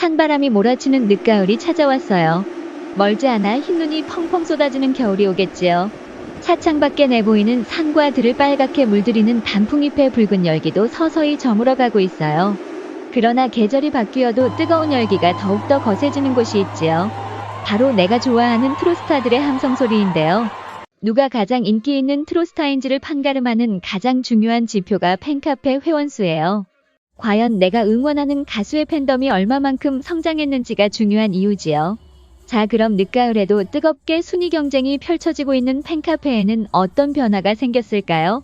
찬바람이 몰아치는 늦가을이 찾아왔어요. 멀지 않아 흰눈이 펑펑 쏟아지는 겨울이 오겠지요. 차창 밖에 내보이는 산과 들을 빨갛게 물들이는 단풍잎의 붉은 열기도 서서히 저물어가고 있어요. 그러나 계절이 바뀌어도 뜨거운 열기가 더욱더 거세지는 곳이 있지요. 바로 내가 좋아하는 트로스타들의 함성 소리인데요. 누가 가장 인기 있는 트로스타인지를 판가름하는 가장 중요한 지표가 팬카페 회원수예요. 과연 내가 응원하는 가수의 팬덤이 얼마만큼 성장했는지가 중요한 이유지요. 자, 그럼 늦가을에도 뜨겁게 순위 경쟁이 펼쳐지고 있는 팬카페에는 어떤 변화가 생겼을까요?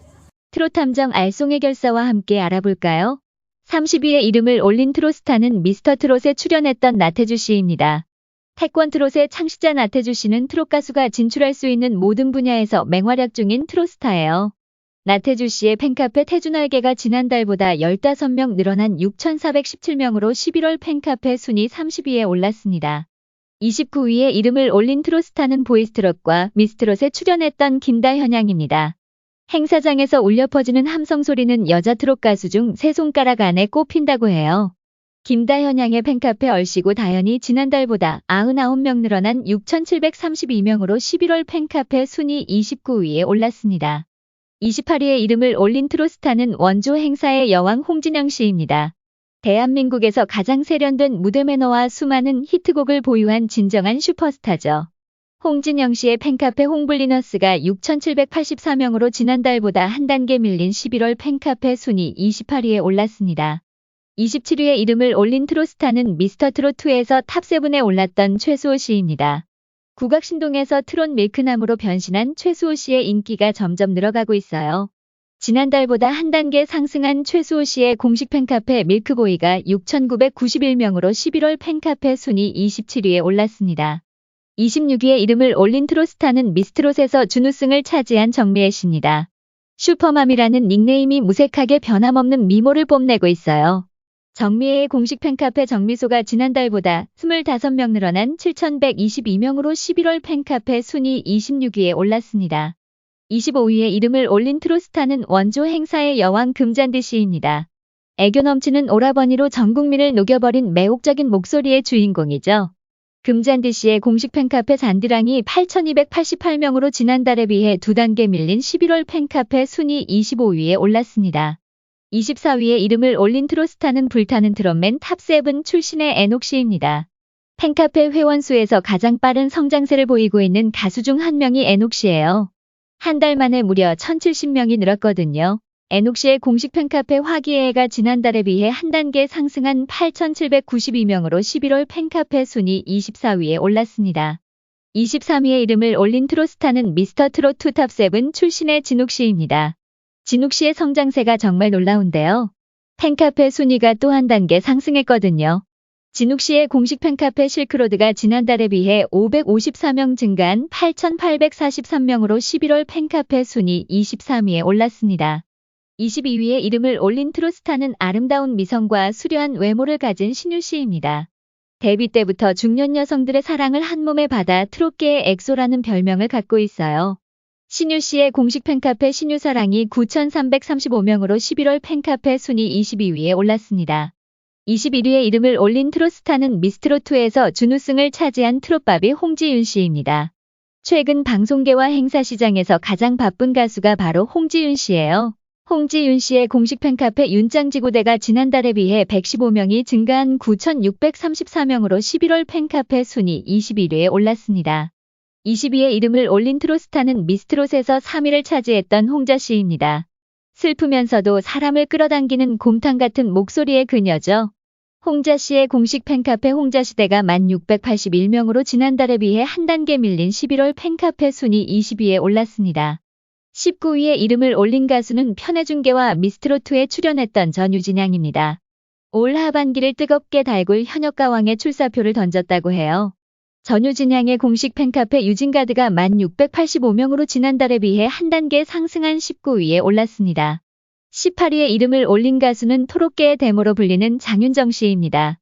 트롯탐정 알쏭의 결사와 함께 알아볼까요? 30위에 이름을 올린 트로스타는 미스터 트롯에 출연했던 나태주 씨입니다. 태권 트롯의 창시자 나태주 씨는 트롯 가수가 진출할 수 있는 모든 분야에서 맹활약 중인 트롯스타예요. 나태주 씨의 팬카페 태주날개가 지난달보다 15명 늘어난 6,417명으로 11월 팬카페 순위 30위에 올랐습니다. 29위에 이름을 올린 트로스타는 보이스트롯과 미스트롯에 출연했던 김다현양입니다. 행사장에서 울려 퍼지는 함성 소리는 여자 트롯 가수 중 세 손가락 안에 꼽힌다고 해요. 김다현양의 팬카페 얼씨구 다현이 지난달보다 99명 늘어난 6,732명으로 11월 팬카페 순위 29위에 올랐습니다. 28위에 이름을 올린 트로스타는 원조 행사의 여왕 홍진영 씨입니다. 대한민국에서 가장 세련된 무대 매너와 수많은 히트곡을 보유한 진정한 슈퍼스타죠. 홍진영 씨의 팬카페 홍블리너스가 6,784명으로 지난달보다 한 단계 밀린 11월 팬카페 순위 28위에 올랐습니다. 27위에 이름을 올린 트로스타는 미스터 트롯2에서 탑7에 올랐던 최수호 씨입니다. 국악신동에서 트롯 밀크남으로 변신한 최수호 씨의 인기가 점점 늘어가고 있어요. 지난달보다 한 단계 상승한 최수호 씨의 공식 팬카페 밀크보이가 6,991명으로 11월 팬카페 순위 27위에 올랐습니다. 26위에 이름을 올린 트로스타는 미스트롯에서 준우승을 차지한 정미애 씨입니다. 슈퍼맘이라는 닉네임이 무색하게 변함없는 미모를 뽐내고 있어요. 정미애의 공식 팬카페 정미소가 지난달보다 25명 늘어난 7,122명으로 11월 팬카페 순위 26위에 올랐습니다. 25위에 이름을 올린 트로스타는 원조 행사의 여왕 금잔디 씨입니다. 애교 넘치는 오라버니로 전 국민을 녹여버린 매혹적인 목소리의 주인공이죠. 금잔디 씨의 공식 팬카페 잔디랑이 8,288명으로 지난달에 비해 두 단계 밀린 11월 팬카페 순위 25위에 올랐습니다. 24위에 이름을 올린 트로스타는 불타는 트롯맨 탑7 출신의 애녹 씨입니다. 팬카페 회원수에서 가장 빠른 성장세를 보이고 있는 가수 중 한 명이 애녹 씨예요. 한 달 만에 무려 1,070명이 늘었거든요. 애녹 씨의 공식 팬카페 화기애애가 지난달에 비해 한 단계 상승한 8,792명으로 11월 팬카페 순위 24위에 올랐습니다. 23위에 이름을 올린 트로스타는 미스터 트롯2 탑7 출신의 진욱 씨입니다. 진욱 씨의 성장세가 정말 놀라운데요. 팬카페 순위가 또 한 단계 상승했거든요. 진욱 씨의 공식 팬카페 실크로드가 지난달에 비해 554명 증가한 8,843명으로 11월 팬카페 순위 23위에 올랐습니다. 22위에 이름을 올린 트로스타는 아름다운 미성과 수려한 외모를 가진 신유 씨입니다. 데뷔 때부터 중년 여성들의 사랑을 한몸에 받아 트롯계의 엑소라는 별명을 갖고 있어요. 신유 씨의 공식 팬카페 신유사랑이 9,335명으로 11월 팬카페 순위 22위에 올랐습니다. 21위에 이름을 올린 트로스타는 미스트롯2에서 준우승을 차지한 트롯바비 홍지윤 씨입니다. 최근 방송계와 행사 시장에서 가장 바쁜 가수가 바로 홍지윤 씨예요. 홍지윤 씨의 공식 팬카페 윤짱지구대가 지난달에 비해 115명이 증가한 9,634명으로 11월 팬카페 순위 21위에 올랐습니다. 20위에 이름을 올린 트로스타는 미스트롯에서 3위를 차지했던 홍자 씨입니다. 슬프면서도 사람을 끌어당기는 곰탕 같은 목소리의 그녀죠. 홍자 씨의 공식 팬카페 홍자시대가 1,681명으로 지난달에 비해 한 단계 밀린 11월 팬카페 순위 20위에 올랐습니다. 19위에 이름을 올린 가수는 편의중계와 미스트롯2에 출연했던 전유진양입니다. 올 하반기를 뜨겁게 달굴 현역가왕의 출사표를 던졌다고 해요. 전유진양의 공식 팬카페 유진가드가 1,685명으로 지난달에 비해 한 단계 상승한 19위에 올랐습니다. 18위에 이름을 올린 가수는 토롯계의 데모로 불리는 장윤정 씨입니다.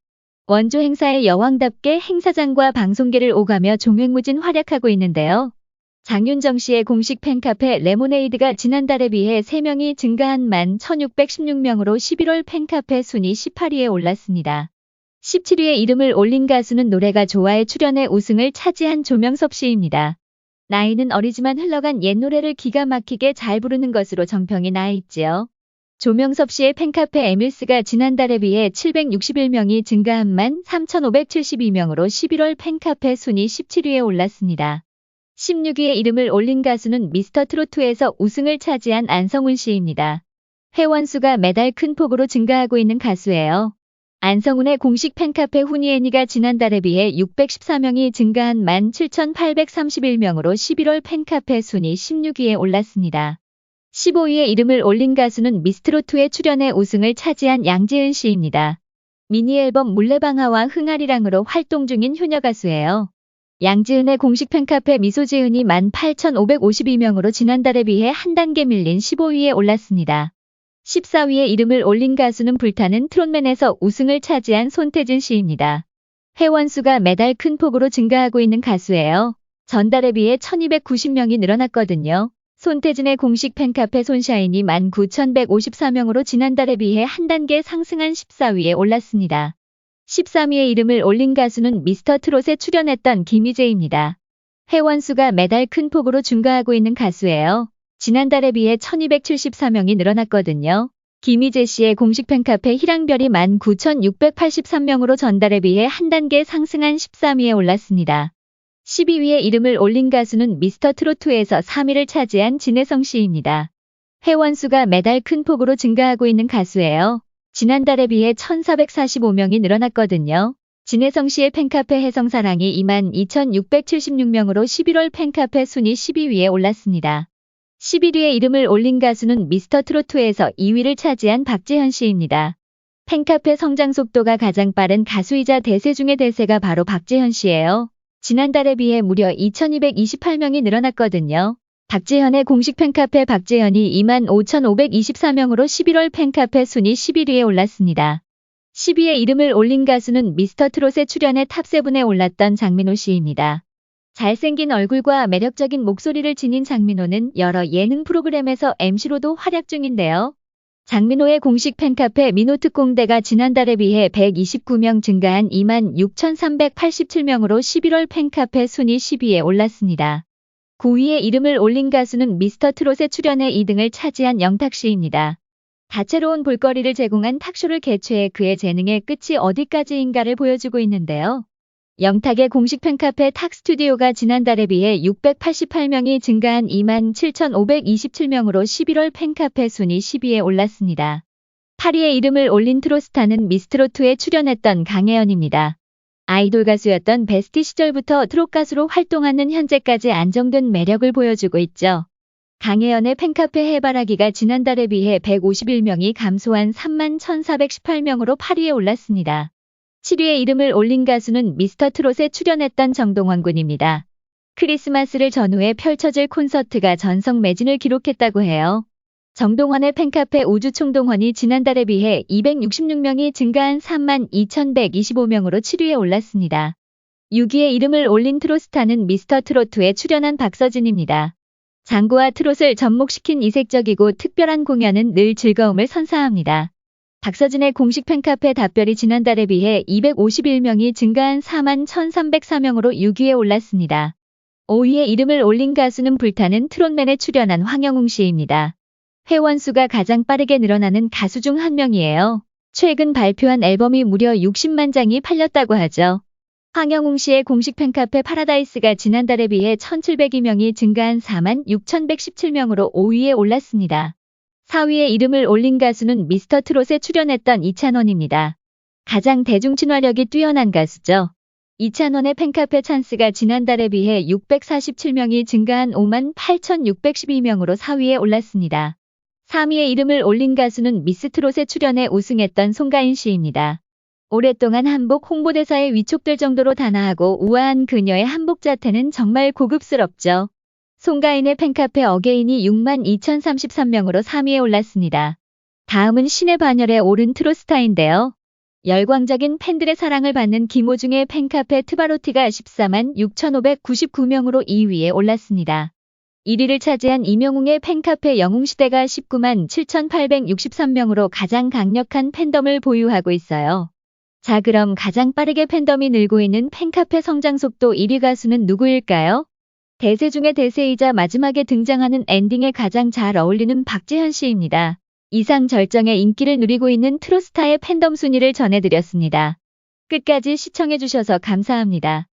원조 행사의 여왕답게 행사장과 방송계를 오가며 종횡무진 활약하고 있는데요. 장윤정 씨의 공식 팬카페 레모네이드가 지난달에 비해 3명이 증가한 11,616명으로 11월 팬카페 순위 18위에 올랐습니다. 17위에 이름을 올린 가수는 노래가 좋아에 출연해 우승을 차지한 조명섭 씨입니다. 나이는 어리지만 흘러간 옛 노래를 기가 막히게 잘 부르는 것으로 정평이 나 있지요. 조명섭 씨의 팬카페 에밀스가 지난달에 비해 761명이 증가한 13,572명으로 11월 팬카페 순위 17위에 올랐습니다. 16위에 이름을 올린 가수는 미스터트로트에서 우승을 차지한 안성훈 씨입니다. 회원수가 매달 큰 폭으로 증가하고 있는 가수예요. 안성훈의 공식 팬카페 후니애니가 지난달에 비해 614명이 증가한 17,831명으로 11월 팬카페 순위 16위에 올랐습니다. 15위에 이름을 올린 가수는 미스트롯2에 출연해 우승을 차지한 양재은 씨입니다. 미니앨범 물레방아와 흥아리랑으로 활동 중인 효녀 가수예요. 양지은의 공식 팬카페 미소지은이 18,552명으로 지난달에 비해 한 단계 밀린 15위에 올랐습니다. 14위에 이름을 올린 가수는 불타는 트롯맨에서 우승을 차지한 손태진 씨입니다. 회원수가 매달 큰 폭으로 증가하고 있는 가수예요. 전달에 비해 1,290명이 늘어났거든요. 손태진의 공식 팬카페 손샤인이 19,154명으로 지난달에 비해 한 단계 상승한 14위에 올랐습니다. 13위에 이름을 올린 가수는 미스터트롯에 출연했던 김희재입니다. 회원수가 매달 큰 폭으로 증가하고 있는 가수예요. 지난달에 비해 1,274명이 늘어났거든요. 김희재 씨의 공식 팬카페 희랑별이 19,683명으로 전달에 비해 한 단계 상승한 13위에 올랐습니다. 12위에 이름을 올린 가수는 미스터트롯2에서 3위를 차지한 진혜성 씨입니다. 회원수가 매달 큰 폭으로 증가하고 있는 가수예요. 지난달에 비해 1,445명이 늘어났거든요. 진혜성 씨의 팬카페 혜성사랑이 22,676명으로 11월 팬카페 순위 12위에 올랐습니다. 11위에 이름을 올린 가수는 미스터트롯2에서 2위를 차지한 박재현 씨입니다. 팬카페 성장 속도가 가장 빠른 가수이자 대세 중의 대세가 바로 박재현 씨예요. 지난달에 비해 무려 2,228명이 늘어났거든요. 박재현의 공식 팬카페 박재현이 25,524명으로 11월 팬카페 순위 11위에 올랐습니다. 10위에 이름을 올린 가수는 미스터트롯에 출연해 탑7에 올랐던 장민호 씨입니다. 잘생긴 얼굴과 매력적인 목소리를 지닌 장민호는 여러 예능 프로그램에서 MC로도 활약 중인데요. 장민호의 공식 팬카페 민호특공대가 지난달에 비해 129명 증가한 26,387명으로 11월 팬카페 순위 10위에 올랐습니다. 9위에 이름을 올린 가수는 미스터트롯에 출연해 2등을 차지한 영탁 씨입니다. 다채로운 볼거리를 제공한 탁쇼를 개최해 그의 재능의 끝이 어디까지인가를 보여주고 있는데요. 영탁의 공식 팬카페 탁스튜디오가 지난달에 비해 688명이 증가한 27,527명으로 11월 팬카페 순위 10위에 올랐습니다. 8위에 이름을 올린 트롯스타는 미스트롯2에 출연했던 강혜연입니다. 아이돌 가수였던 베스티 시절부터 트롯 가수로 활동하는 현재까지 안정된 매력을 보여주고 있죠. 강혜연의 팬카페 해바라기가 지난달에 비해 151명이 감소한 31,418명으로 8위에 올랐습니다. 7위에 이름을 올린 가수는 미스터트롯에 출연했던 정동원 군입니다. 크리스마스를 전후해 펼쳐질 콘서트가 전석 매진을 기록했다고 해요. 정동원의 팬카페 우주총동원이 지난달에 비해 266명이 증가한 32,125명으로 7위에 올랐습니다. 6위에 이름을 올린 트롯스타는 미스터트롯2에 출연한 박서진입니다. 장구와 트롯을 접목시킨 이색적이고 특별한 공연은 늘 즐거움을 선사합니다. 박서진의 공식 팬카페 답별이 지난달에 비해 251명이 증가한 41,304명으로 6위에 올랐습니다. 5위에 이름을 올린 가수는 불타는 트롯맨에 출연한 황영웅 씨입니다. 회원수가 가장 빠르게 늘어나는 가수 중 한 명이에요. 최근 발표한 앨범이 무려 60만 장이 팔렸다고 하죠. 황영웅 씨의 공식 팬카페 파라다이스가 지난달에 비해 1,702명이 증가한 46,117명으로 5위에 올랐습니다. 4위에 이름을 올린 가수는 미스터트롯에 출연했던 이찬원입니다. 가장 대중친화력이 뛰어난 가수죠. 이찬원의 팬카페 찬스가 지난달에 비해 647명이 증가한 58,612명으로 4위에 올랐습니다. 3위에 이름을 올린 가수는 미스트롯에 출연해 우승했던 송가인 씨입니다. 오랫동안 한복 홍보대사에 위촉될 정도로 단아하고 우아한 그녀의 한복 자태는 정말 고급스럽죠. 송가인의 팬카페 어게인이 62,033명으로 3위에 올랐습니다. 다음은 신의 반열에 오른 트롯스타인데요. 열광적인 팬들의 사랑을 받는 김호중의 팬카페 트바로티가 146,599명으로 2위에 올랐습니다. 1위를 차지한 임영웅의 팬카페 영웅시대가 197,863명으로 가장 강력한 팬덤을 보유하고 있어요. 자, 그럼 가장 빠르게 팬덤이 늘고 있는 팬카페 성장 속도 1위 가수는 누구일까요? 대세 중의 대세이자 마지막에 등장하는 엔딩에 가장 잘 어울리는 박지현 씨입니다. 이상 절정의 인기를 누리고 있는 트로스타의 팬덤 순위를 전해드렸습니다. 끝까지 시청해주셔서 감사합니다.